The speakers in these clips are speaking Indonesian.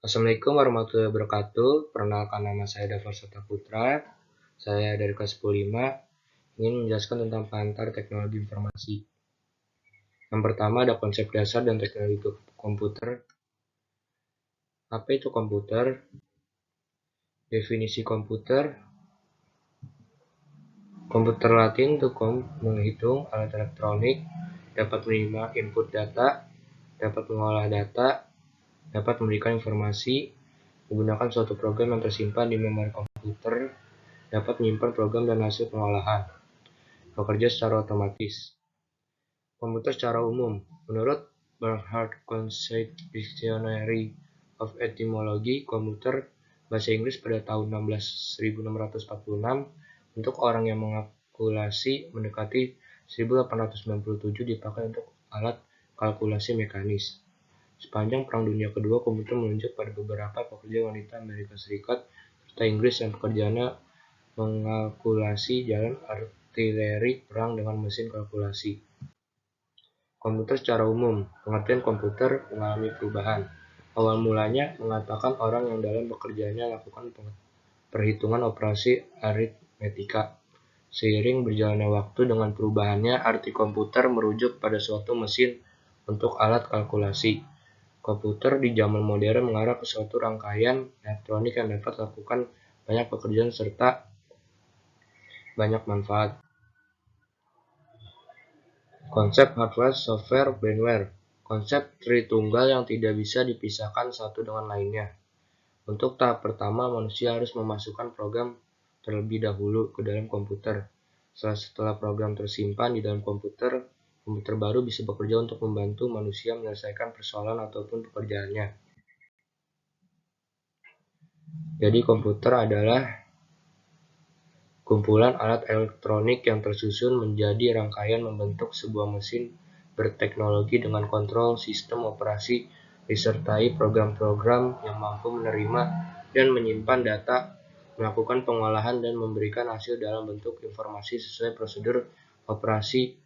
Assalamualaikum warahmatullahi wabarakatuh. Perkenalkan, nama saya Dafar Putra. Saya dari kelas 15 ingin menjelaskan tentang pengantar teknologi informasi. Yang pertama ada konsep dasar dan teknologi komputer. Apa itu komputer? Definisi komputer. Komputer Latin to menghitung, alat elektronik, dapat menerima input data, dapat mengolah data, dapat memberikan informasi, menggunakan suatu program yang tersimpan di memori komputer, dapat menyimpan program dan hasil pengolahan, bekerja secara otomatis. Komputer secara umum, menurut Bernhard Concept Dictionary of Etymology, komputer bahasa Inggris pada tahun 1646 untuk orang yang mengalkulasi mendekati 1897 dipakai untuk alat kalkulasi mekanis. Sepanjang Perang Dunia Kedua, komputer menunjuk pada beberapa pekerja wanita Amerika Serikat serta Inggris yang pekerjaannya mengalkulasi jalan artileri perang dengan mesin kalkulasi. Komputer secara umum, pengertian komputer mengalami perubahan. Awal mulanya mengatakan orang yang dalam pekerjaannya lakukan perhitungan operasi aritmetika. Seiring berjalannya waktu dengan perubahannya, arti komputer merujuk pada suatu mesin untuk alat kalkulasi. Komputer di zaman modern mengarah ke suatu rangkaian elektronik yang dapat melakukan banyak pekerjaan serta banyak manfaat. Konsep hardware, software, firmware. Konsep Tritunggal yang tidak bisa dipisahkan satu dengan lainnya. Untuk tahap pertama, manusia harus memasukkan program terlebih dahulu ke dalam komputer. Setelah program tersimpan di dalam komputer, komputer baru bisa bekerja untuk membantu manusia menyelesaikan persoalan ataupun pekerjaannya. Jadi komputer adalah kumpulan alat elektronik yang tersusun menjadi rangkaian membentuk sebuah mesin berteknologi dengan kontrol sistem operasi disertai program-program yang mampu menerima dan menyimpan data, melakukan pengolahan dan memberikan hasil dalam bentuk informasi sesuai prosedur operasi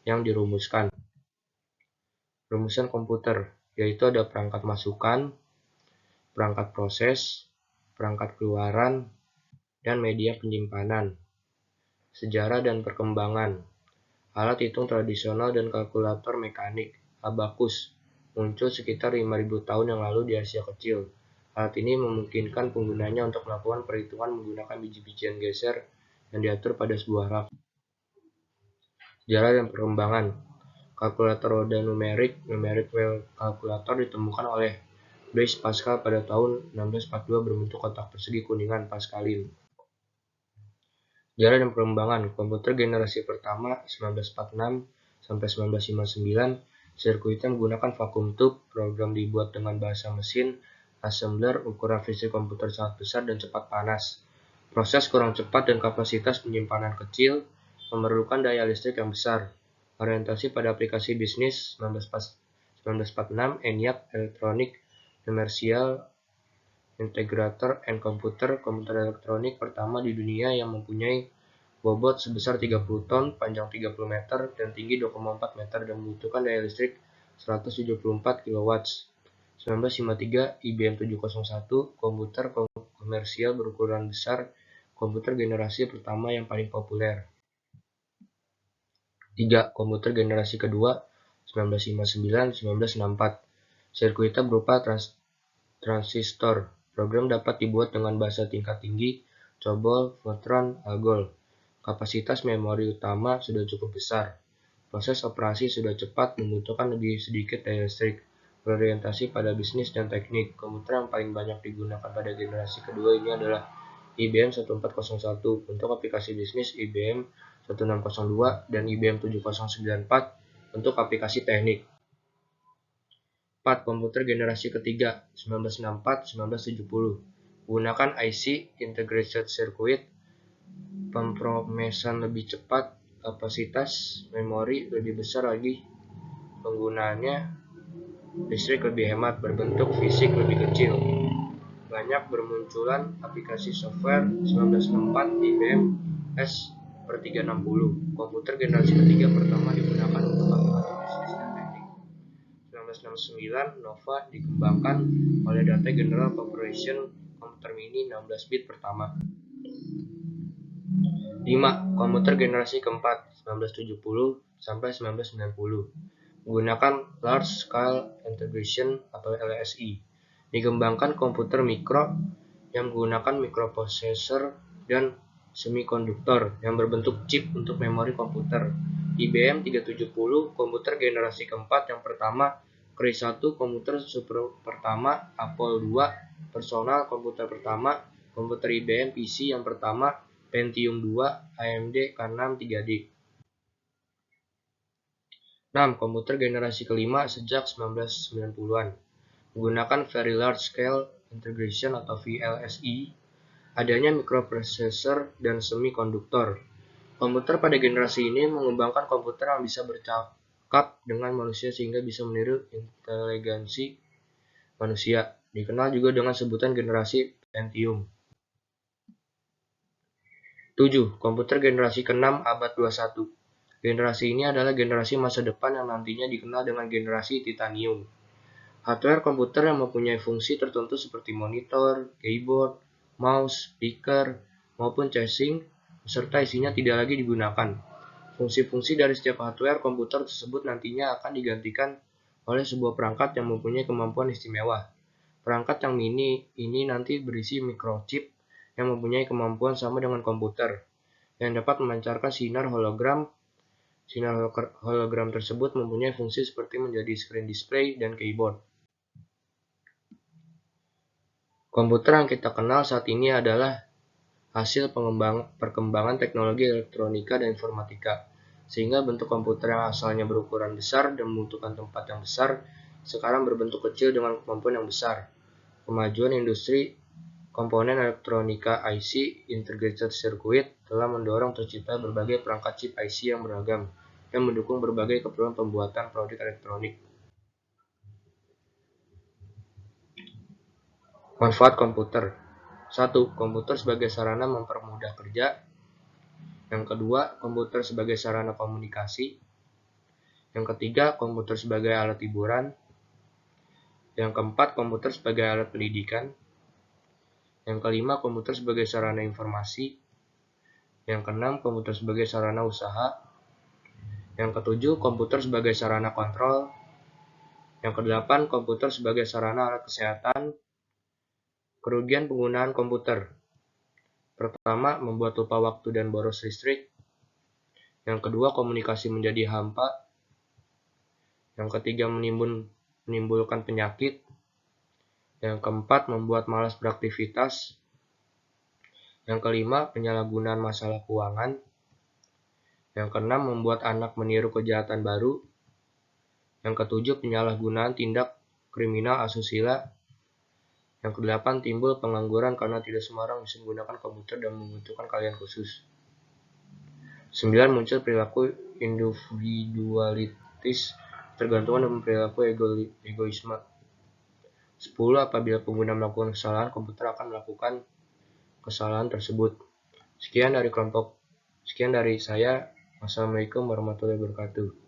yang dirumuskan. Rumusan komputer, yaitu ada perangkat masukan, perangkat proses, perangkat keluaran, dan media penyimpanan. Sejarah dan perkembangan. Alat hitung tradisional dan kalkulator mekanik, abakus, muncul sekitar 5.000 tahun yang lalu di Asia Kecil. Alat ini memungkinkan penggunanya untuk melakukan perhitungan menggunakan biji-bijian geser yang diatur pada sebuah rak. Sejarah dan perkembangan. Kalkulator roda numerik, numeric wheel calculator, ditemukan oleh Blaise Pascal pada tahun 1642 berbentuk kotak persegi kuningan Pascaline. Sejarah dan perkembangan. Komputer generasi pertama 1946 sampai 1959, sirkuitnya menggunakan vacuum tube, program dibuat dengan bahasa mesin, assembler, ukuran fisik komputer sangat besar dan cepat panas. Proses kurang cepat dan kapasitas penyimpanan kecil, memerlukan daya listrik yang besar. Orientasi pada aplikasi bisnis 1946, ENIAC, Electronic Commercial Integrator and Computer, komputer elektronik pertama di dunia yang mempunyai bobot sebesar 30 ton, panjang 30 meter, dan tinggi 2,4 meter dan membutuhkan daya listrik 174 kW. 1953, IBM 701, komputer komersial berukuran besar, komputer generasi pertama yang paling populer. 3. Komputer generasi kedua 1959-1964. Sirkuitnya berupa transistor. Program dapat dibuat dengan bahasa tingkat tinggi, COBOL, Fortran, ALGOL. Kapasitas memori utama sudah cukup besar. Proses operasi sudah cepat, membutuhkan lebih sedikit daya listrik. Berorientasi pada bisnis dan teknik. Komputer yang paling banyak digunakan pada generasi kedua ini adalah IBM 1401 untuk aplikasi bisnis, IBM 1602, dan IBM 7094 untuk aplikasi teknik. 4. Komputer generasi ketiga 1964-1970 menggunakan IC Integrated Circuit, pemrosesan lebih cepat, kapasitas memori lebih besar lagi, penggunaannya listrik lebih hemat, berbentuk fisik lebih kecil. Banyak bermunculan aplikasi software 1964 IBM S/360. Komputer generasi ketiga pertama digunakan untuk aplikasi bisnis dan teknik. 1969, Nova dikembangkan oleh Data General Corporation komputer mini 16 bit pertama. 5. Komputer generasi keempat 1970 sampai 1990 menggunakan Large Scale Integration atau LSI. Dikembangkan komputer mikro yang menggunakan mikroprosesor dan semikonduktor yang berbentuk chip untuk memori komputer. IBM 370 komputer generasi keempat yang pertama, Cray 1 komputer super pertama, Apple II personal komputer pertama, komputer IBM PC yang pertama, Pentium 2, AMD K6 3D. 6. Komputer generasi kelima sejak 1990-an. Menggunakan Very Large Scale Integration atau VLSI, adanya mikroprosesor dan semikonduktor. Komputer pada generasi ini mengembangkan komputer yang bisa bercakap dengan manusia sehingga bisa meniru inteligensi manusia. Dikenal juga dengan sebutan generasi Pentium. 7. Komputer generasi ke-6 abad 21. Generasi ini adalah generasi masa depan yang nantinya dikenal dengan generasi titanium. Hardware komputer yang mempunyai fungsi tertentu seperti monitor, keyboard, mouse, speaker, maupun casing, beserta isinya tidak lagi digunakan. Fungsi-fungsi dari setiap hardware komputer tersebut nantinya akan digantikan oleh sebuah perangkat yang mempunyai kemampuan istimewa. Perangkat yang mini ini nanti berisi microchip yang mempunyai kemampuan sama dengan komputer, yang dapat memancarkan sinar hologram. Sinar hologram tersebut mempunyai fungsi seperti menjadi screen display dan keyboard. Komputer yang kita kenal saat ini adalah hasil perkembangan teknologi elektronika dan informatika, sehingga bentuk komputer yang asalnya berukuran besar dan membutuhkan tempat yang besar, sekarang berbentuk kecil dengan kemampuan yang besar. Kemajuan industri komponen elektronika IC (Integrated Circuit) telah mendorong tercipta berbagai perangkat chip IC yang beragam dan mendukung berbagai keperluan pembuatan produk elektronik. Manfaat komputer. 1. Komputer sebagai sarana mempermudah kerja. Yang kedua, komputer sebagai sarana komunikasi. Yang ketiga, komputer sebagai alat hiburan. Yang keempat, komputer sebagai alat pendidikan. Yang kelima, komputer sebagai sarana informasi. Yang keenam, komputer sebagai sarana usaha. Yang ketujuh, komputer sebagai sarana kontrol. Yang kedelapan, komputer sebagai sarana alat kesehatan. Kerugian penggunaan komputer. Pertama, membuat lupa waktu dan boros listrik. Yang kedua, komunikasi menjadi hampa. Yang ketiga, menimbulkan penyakit. Yang keempat, membuat malas beraktivitas. Yang kelima, penyalahgunaan masalah keuangan. Yang keenam, membuat anak meniru kejahatan baru. Yang ketujuh, penyalahgunaan tindak kriminal asusila. Yang kedelapan, timbul pengangguran karena tidak semua orang bisa menggunakan komputer dan membutuhkan keahlian khusus. 9. Muncul perilaku individualitis, tergantungan dan perilaku egoisme. 10. Apabila pengguna melakukan kesalahan, komputer akan melakukan kesalahan tersebut. Sekian dari saya. Wassalamualaikum warahmatullahi wabarakatuh.